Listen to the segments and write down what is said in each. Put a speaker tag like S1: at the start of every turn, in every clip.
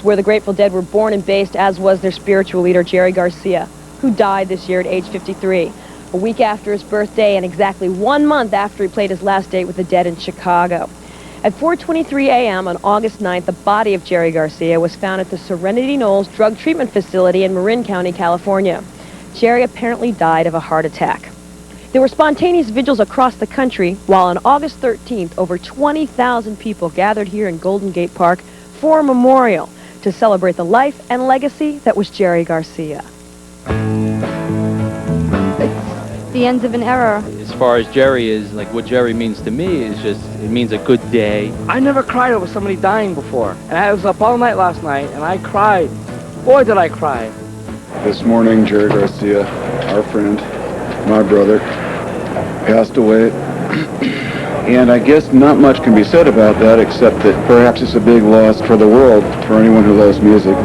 S1: where the Grateful Dead were born and based, as was their spiritual leader, Jerry Garcia, who died this year at age 53, a week after his birthday and exactly 1 month after he played his last date with the Dead in Chicago. At 4:23 a.m. on August 9th, the body of Jerry Garcia was found at the Serenity Knolls Drug Treatment Facility in Marin County, California. Jerry apparently died of a heart attack. There were spontaneous vigils across the country, while on August 13th, over 20,000 people gathered here in Golden Gate Park for a memorial to celebrate the life and legacy that was Jerry Garcia.
S2: It's the end of an era.
S3: As far as Jerry is, like what Jerry means to me is just, it means a good day.
S4: I never cried over somebody dying before. And I was up all night last night and I cried. Boy, did I cry.
S5: This morning, Jerry Garcia, our friend, my brother, passed away. And I guess not much can be said about that, except that perhaps it's a big loss for the world, for anyone who loves music.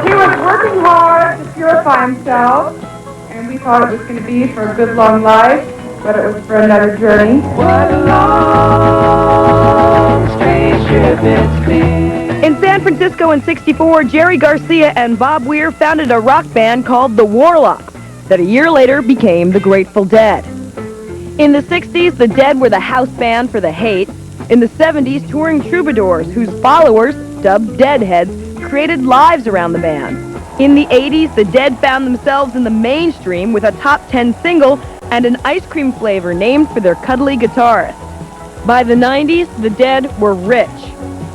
S6: He was working hard to purify himself, and we thought it was going to be for a good long life, but it was for another journey. What a long, strange trip it's been.
S1: In San Francisco in '64, Jerry Garcia and Bob Weir founded a rock band called the Warlocks that a year later became the Grateful Dead. In the '60s, the Dead were the house band for the Hate. In the '70s, touring troubadours whose followers, dubbed Deadheads, created lives around the band. In the '80s, the Dead found themselves in the mainstream with a top 10 single and an ice cream flavor named for their cuddly guitarist. By the '90s, the Dead were rich.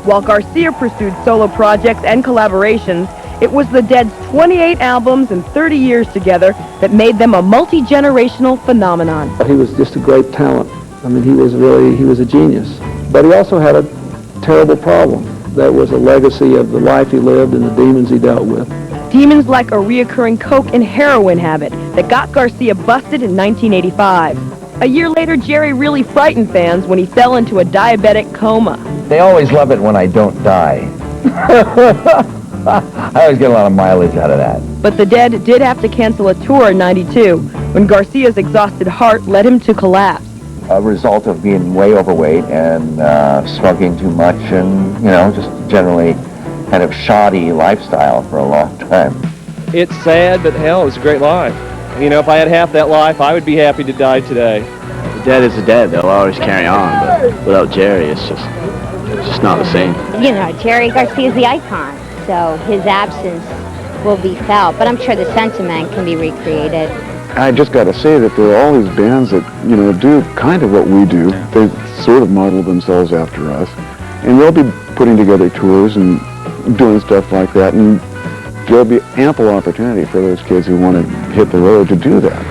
S1: While Garcia pursued solo projects and collaborations, it was the Dead's 28 albums and 30 years together that made them a multi-generational phenomenon.
S7: He was just a great talent. I mean, he was a genius. But he also had a terrible problem. That was a legacy of the life he lived and the demons he dealt with.
S1: Demons like a reoccurring coke and heroin habit that got Garcia busted in 1985. A year later, Jerry really frightened fans when he fell into a diabetic coma.
S8: They always love it when I don't die. I always get a lot of mileage out of that.
S1: But the Dead did have to cancel a tour in '92 when Garcia's exhausted heart led him to collapse.
S8: A result of being way overweight and smoking too much and, just generally kind of shoddy lifestyle for a long time.
S3: It's sad, but hell, it was a great life. If I had half that life, I would be happy to die today.
S4: The Dead is the Dead. They'll always carry on, but without Jerry, it's just not the same.
S2: Jerry Garcia is the icon, so his absence will be felt. But I'm sure the sentiment can be recreated.
S5: I just got to say that there are all these bands that, do kind of what we do. They sort of model themselves after us. And they'll be putting together tours and doing stuff like that. And there'll be ample opportunity for those kids who want to hit the road to do that.